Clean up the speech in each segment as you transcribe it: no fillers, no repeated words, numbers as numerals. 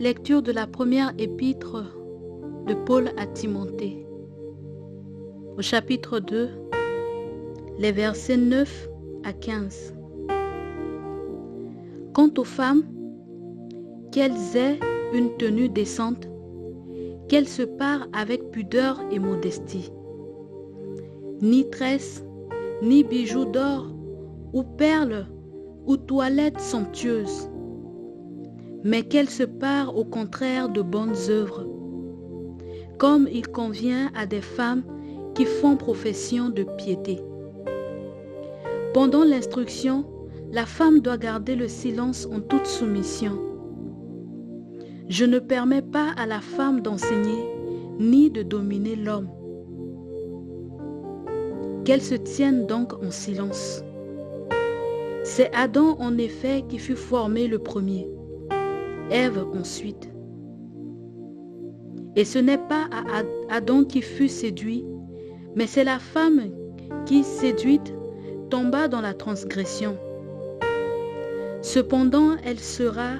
Lecture de la première épître de Paul à Timothée. Au chapitre 2, les versets 9 à 15. Quant aux femmes, qu'elles aient une tenue décente, qu'elles se parent avec pudeur et modestie. Ni tresses, ni bijoux d'or, ou perles, ou toilettes somptueuses, mais qu'elles se parent au contraire de bonnes œuvres, comme il convient à des femmes qui font profession de piété. Pendant l'instruction, la femme doit garder le silence en toute soumission. Je ne permets pas à la femme d'enseigner ni de dominer l'homme. Qu'elle se tienne donc en silence. C'est Adam en effet qui fut formé le premier, Ève ensuite. Et ce n'est pas à Adam qui fut séduit, mais c'est la femme qui, séduite, tomba dans la transgression. Cependant, elle sera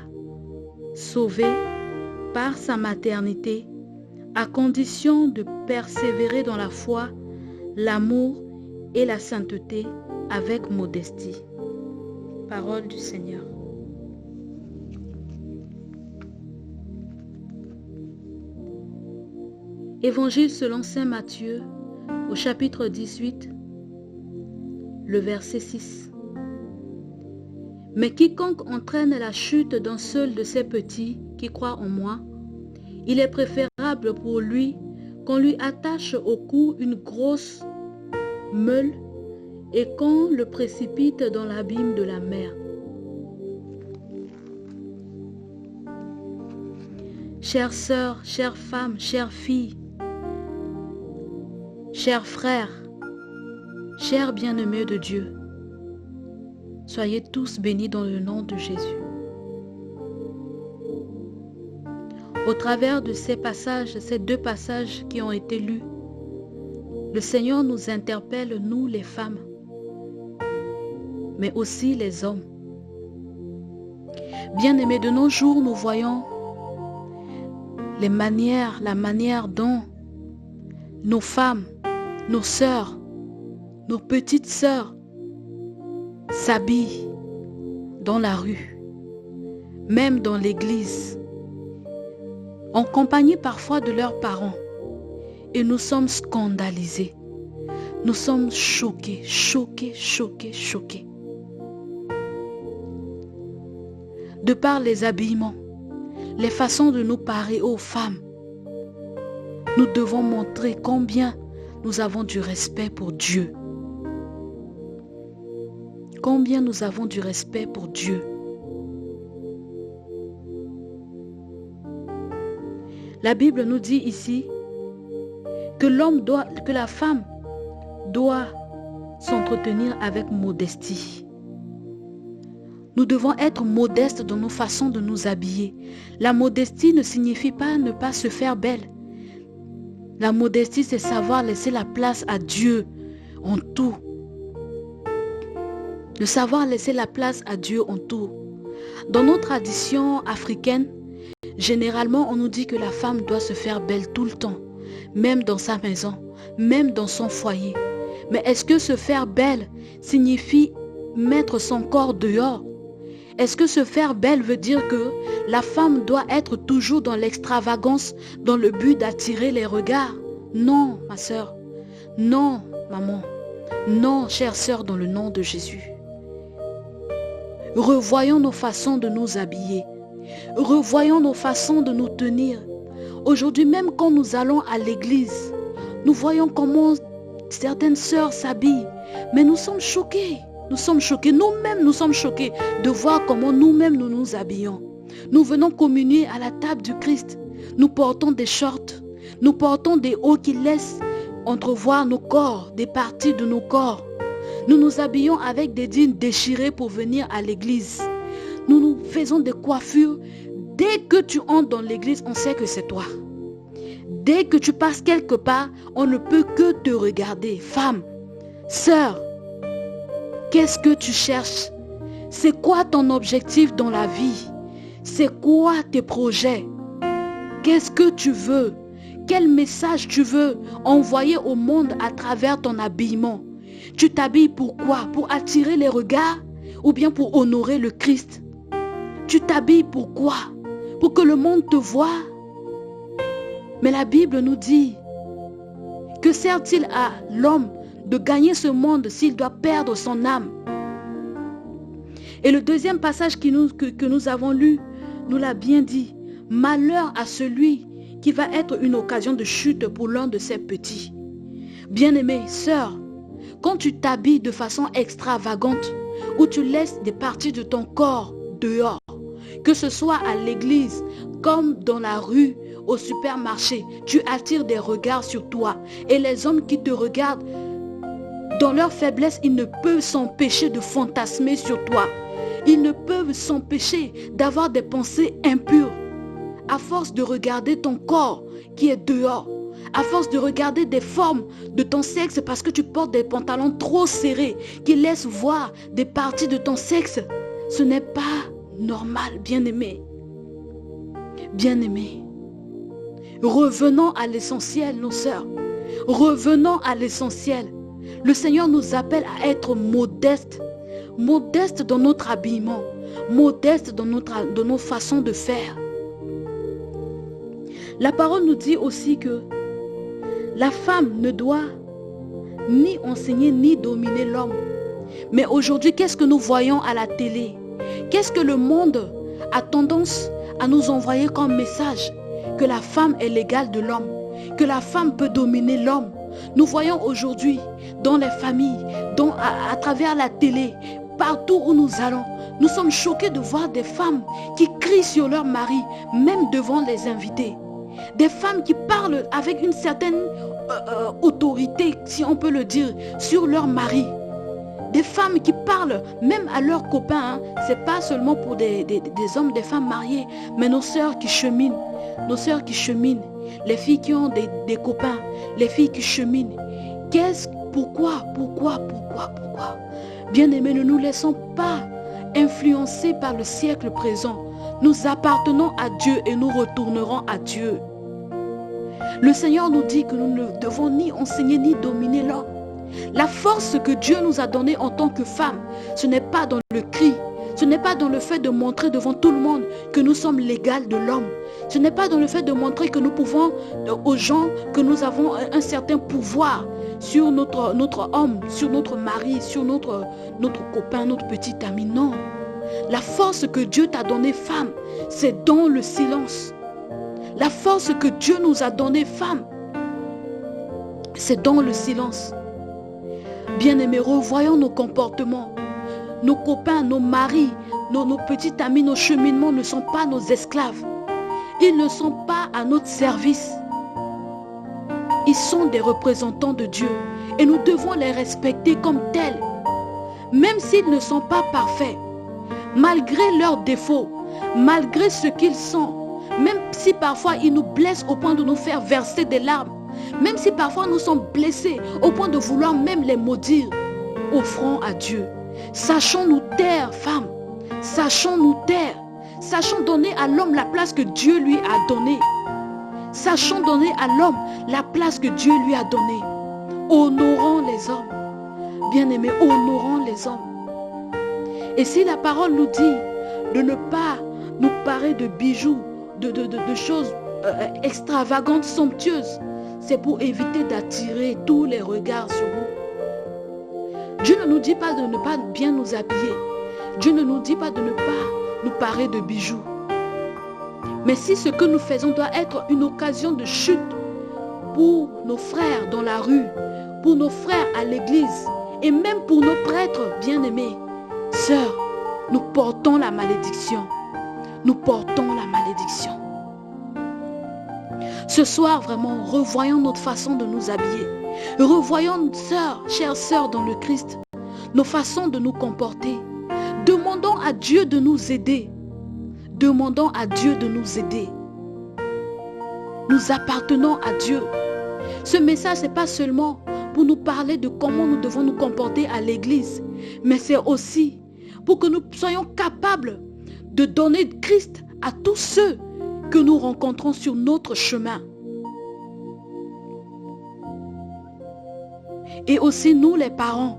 sauvée par sa maternité, à condition de persévérer dans la foi, l'amour et la sainteté avec modestie. Parole du Seigneur. Évangile selon saint Matthieu, au chapitre 18, le verset 6. Mais quiconque entraîne la chute d'un seul de ces petits qui croient en moi, il est préférable pour lui qu'on lui attache au cou une grosse meule et qu'on le précipite dans l'abîme de la mer. Chères sœurs, chères femmes, chères filles, chers frères, chers bien-aimés de Dieu, soyez tous bénis dans le nom de Jésus. Au travers de ces passages, ces deux passages qui ont été lus, le Seigneur nous interpelle, nous les femmes, mais aussi les hommes. Bien-aimés, de nos jours, nous voyons la manière dont nos femmes, nos sœurs, nos petites sœurs s'habillent dans la rue, même dans l'église, en compagnie parfois de leurs parents. Et nous sommes scandalisés. Nous sommes choqués. De par les habillements, les façons de nous parer aux femmes, nous devons montrer combien nous avons du respect pour Dieu. Combien nous avons du respect pour Dieu. La Bible nous dit ici que la femme doit s'entretenir avec modestie. Nous devons être modestes dans nos façons de nous habiller. La modestie ne signifie pas ne pas se faire belle. La modestie, c'est savoir laisser la place à Dieu en tout. De savoir laisser la place à Dieu en tout. Dans nos traditions africaines, généralement, on nous dit que la femme doit se faire belle tout le temps, même dans sa maison, même dans son foyer. Mais est-ce que se faire belle signifie mettre son corps dehors? Est-ce que se faire belle veut dire que la femme doit être toujours dans l'extravagance, dans le but d'attirer les regards? Non, ma sœur. Non, maman. Non, chère sœur, dans le nom de Jésus. Revoyons nos façons de nous habiller. Revoyons nos façons de nous tenir. Aujourd'hui, même quand nous allons à l'église, nous voyons comment certaines sœurs s'habillent. Mais nous sommes choqués. Nous sommes choqués. Nous-mêmes, nous sommes choqués de voir comment nous-mêmes nous nous habillons. Nous venons communier à la table du Christ. Nous portons des shorts. Nous portons des hauts qui laissent entrevoir nos corps, des parties de nos corps. Nous nous habillons avec des jeans déchirés pour venir à l'église. Nous nous faisons des coiffures. Dès que tu entres dans l'église, on sait que c'est toi. Dès que tu passes quelque part, on ne peut que te regarder. Femme, sœur, qu'est-ce que tu cherches? C'est quoi ton objectif dans la vie? C'est quoi tes projets? Qu'est-ce que tu veux? Quel message tu veux envoyer au monde à travers ton habillement? Tu t'habilles pour quoi? Pour attirer les regards ou bien pour honorer le Christ? Tu t'habilles pour quoi? Pour que le monde te voie? Mais la Bible nous dit, que sert-il à l'homme de gagner ce monde s'il doit perdre son âme? Et le deuxième passage que nous avons lu nous l'a bien dit. Malheur à celui qui va être une occasion de chute pour l'un de ses petits. Bien-aimée sœur, quand tu t'habilles de façon extravagante, ou tu laisses des parties de ton corps dehors, que ce soit à l'église, comme dans la rue, au supermarché, tu attires des regards sur toi. Et les hommes qui te regardent, dans leur faiblesse, ils ne peuvent s'empêcher de fantasmer sur toi. Ils ne peuvent s'empêcher d'avoir des pensées impures. À force de regarder ton corps qui est dehors, à force de regarder des formes de ton sexe parce que tu portes des pantalons trop serrés qui laissent voir des parties de ton sexe, ce n'est pas normal, bien-aimé. Bien-aimé, revenons à l'essentiel, nos sœurs. Revenons à l'essentiel. Le Seigneur nous appelle à être modestes. Modestes dans notre habillement. Modestes dans nos façons de faire. La parole nous dit aussi que la femme ne doit ni enseigner ni dominer l'homme. Mais aujourd'hui, qu'est-ce que nous voyons à la télé? Qu'est-ce que le monde a tendance à nous envoyer comme message? Que la femme est l'égale de l'homme, que la femme peut dominer l'homme. Nous voyons aujourd'hui dans les familles, à travers la télé, partout où nous allons, nous sommes choqués de voir des femmes qui crient sur leur mari, même devant les invités. Des femmes qui parlent avec une certaine autorité, si on peut le dire, sur leur mari. Des femmes qui parlent même à leurs copains. Ce n'est pas seulement pour des hommes, des femmes mariées, mais nos sœurs qui cheminent. Nos sœurs qui cheminent. Les filles qui ont des copains. Les filles qui cheminent. Pourquoi? Bien-aimés, ne nous laissons pas influencer par le siècle présent. Nous appartenons à Dieu et nous retournerons à Dieu. Le Seigneur nous dit que nous ne devons ni enseigner ni dominer l'homme. La force que Dieu nous a donnée en tant que femmes, ce n'est pas dans le cri, ce n'est pas dans le fait de montrer devant tout le monde que nous sommes l'égal de l'homme. Ce n'est pas dans le fait de montrer que nous pouvons aux gens que nous avons un certain pouvoir sur notre homme, sur notre mari, sur notre copain, notre petit ami. Non. La force que Dieu t'a donnée, femme, c'est dans le silence. La force que Dieu nous a donnée, femme, c'est dans le silence. Bien-aimés, revoyons nos comportements. Nos copains, nos maris, nos petits amis, nos cheminements ne sont pas nos esclaves. Ils ne sont pas à notre service. Ils sont des représentants de Dieu et nous devons les respecter comme tels. Même s'ils ne sont pas parfaits, malgré leurs défauts, malgré ce qu'ils sont, même si parfois ils nous blessent au point de nous faire verser des larmes, même si parfois nous sommes blessés au point de vouloir même les maudire, offrons à Dieu. Sachons nous taire, femmes. Sachons nous taire. Sachons donner à l'homme la place que Dieu lui a donnée. Sachons donner à l'homme la place que Dieu lui a donnée. Honorons les hommes. Bien-aimés, honorons les hommes. Et si la parole nous dit de ne pas nous parer de bijoux, de choses extravagantes, somptueuses, c'est pour éviter d'attirer tous les regards sur nous. Dieu ne nous dit pas de ne pas bien nous habiller. Dieu ne nous dit pas de ne pas nous parer de bijoux. Mais si ce que nous faisons doit être une occasion de chute pour nos frères dans la rue, pour nos frères à l'église et même pour nos prêtres bien-aimés, sœurs, nous portons la malédiction. Nous portons la malédiction. Ce soir, vraiment, revoyons notre façon de nous habiller. Revoyons, sœurs, chères sœurs dans le Christ, nos façons de nous comporter. Demandons à Dieu de nous aider. Demandons à Dieu de nous aider. Nous appartenons à Dieu. Ce message, ce n'est pas seulement pour nous parler de comment nous devons nous comporter à l'église, mais c'est aussi pour que nous soyons capables de donner Christ à tous ceux que nous rencontrons sur notre chemin. Et aussi nous les parents,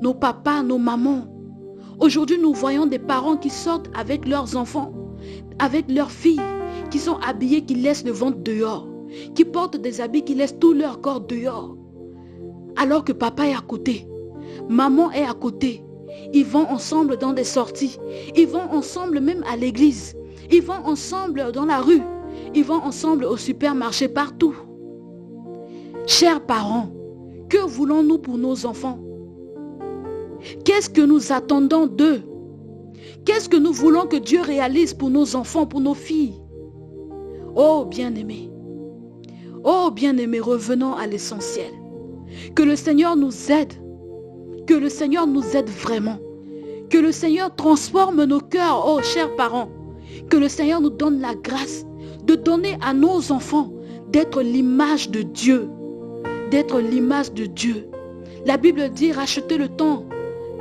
nos papas, nos mamans. Aujourd'hui, nous voyons des parents qui sortent avec leurs enfants, avec leurs filles, qui sont habillées, qui laissent le ventre dehors, qui portent des habits qui laissent tout leur corps dehors. Alors que papa est à côté, maman est à côté. Ils vont ensemble dans des sorties. Ils vont ensemble même à l'église. Ils vont ensemble dans la rue. Ils vont ensemble au supermarché, partout. Chers parents, que voulons-nous pour nos enfants? Qu'est-ce que nous attendons d'eux? Qu'est-ce que nous voulons que Dieu réalise pour nos enfants, pour nos filles? Oh bien-aimés, revenons à l'essentiel. Que le Seigneur nous aide. Que le Seigneur nous aide vraiment. Que le Seigneur transforme nos cœurs, oh chers parents. Que le Seigneur nous donne la grâce de donner à nos enfants d'être l'image de Dieu. D'être l'image de Dieu. La Bible dit rachetez le temps,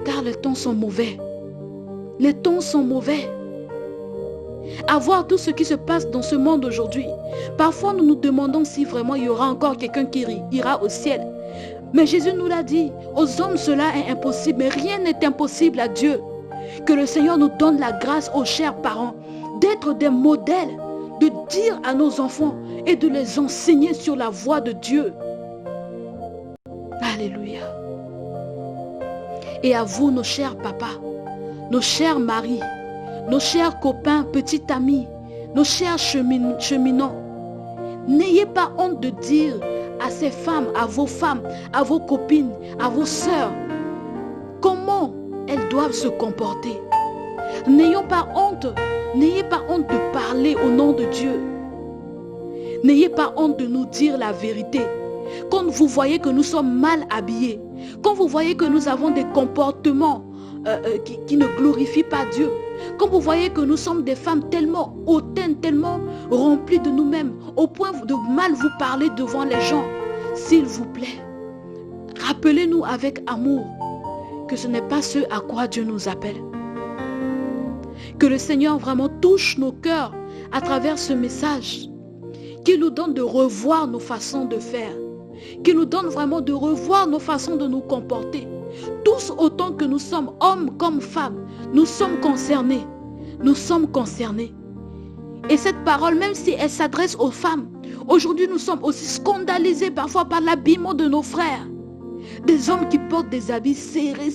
car les temps sont mauvais. Les temps sont mauvais. À voir tout ce qui se passe dans ce monde aujourd'hui. Parfois nous nous demandons si vraiment il y aura encore quelqu'un qui ira au ciel. Mais Jésus nous l'a dit, aux hommes cela est impossible, mais rien n'est impossible à Dieu. Que le Seigneur nous donne la grâce aux chers parents d'être des modèles, de dire à nos enfants et de les enseigner sur la voie de Dieu. Alléluia. Et à vous, nos chers papas, nos chers maris, nos chers copains, petits amis, nos chers cheminants, n'ayez pas honte de dire à ces femmes, à vos copines, à vos sœurs, comment elles doivent se comporter. N'ayez pas honte de parler au nom de Dieu. N'ayez pas honte de nous dire la vérité. Quand vous voyez que nous sommes mal habillés, quand vous voyez que nous avons des comportements qui ne glorifient pas Dieu, quand vous voyez que nous sommes des femmes tellement hautaines, tellement remplies de nous-mêmes, au point de mal vous parler devant les gens, s'il vous plaît, rappelez-nous avec amour que ce n'est pas ce à quoi Dieu nous appelle. Que le Seigneur vraiment touche nos cœurs à travers ce message, qu'il nous donne de revoir nos façons de faire, qu'il nous donne vraiment de revoir nos façons de nous comporter. Tous autant que nous sommes, hommes comme femmes, nous sommes concernés. Nous sommes concernés. Et cette parole, même si elle s'adresse aux femmes, aujourd'hui nous sommes aussi scandalisés parfois par l'habillement de nos frères. Des hommes qui portent des habits serrés.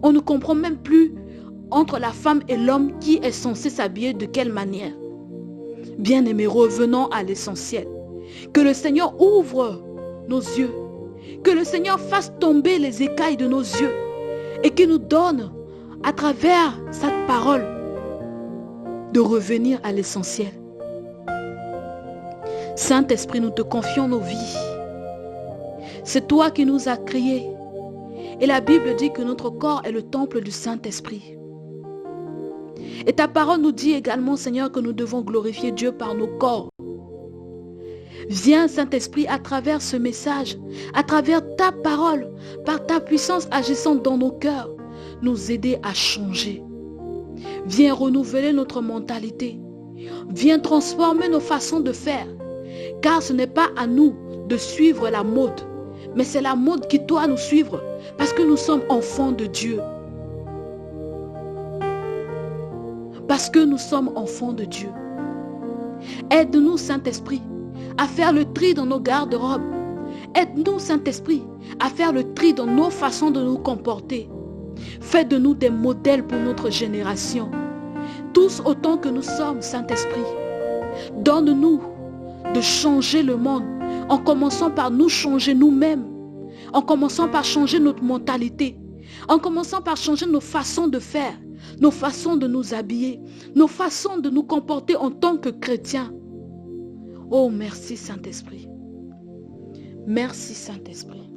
On ne comprend même plus entre la femme et l'homme qui est censé s'habiller de quelle manière. Bien-aimés, revenons à l'essentiel. Que le Seigneur ouvre nos yeux. Que le Seigneur fasse tomber les écailles de nos yeux. Et qu'il nous donne, à travers cette parole, de revenir à l'essentiel. Saint-Esprit, nous te confions nos vies. C'est toi qui nous as créés. Et la Bible dit que notre corps est le temple du Saint-Esprit. Et ta parole nous dit également, Seigneur, que nous devons glorifier Dieu par nos corps. Viens, Saint-Esprit, à travers ce message, à travers ta parole, par ta puissance agissante dans nos cœurs, nous aider à changer. Viens renouveler notre mentalité. Viens transformer nos façons de faire. Car ce n'est pas à nous de suivre la mode, mais c'est la mode qui doit nous suivre, parce que nous sommes enfants de Dieu. Parce que nous sommes enfants de Dieu. Aide-nous, Saint-Esprit, à faire le tri dans nos garde-robes. Aide-nous, Saint-Esprit, à faire le tri dans nos façons de nous comporter. Fais de nous des modèles pour notre génération. Tous autant que nous sommes, Saint-Esprit. Donne-nous de changer le monde en commençant par nous changer nous-mêmes. En commençant par changer notre mentalité. En commençant par changer nos façons de faire. Nos façons de nous habiller. Nos façons de nous comporter en tant que chrétiens. Oh, merci Saint-Esprit. Merci Saint-Esprit.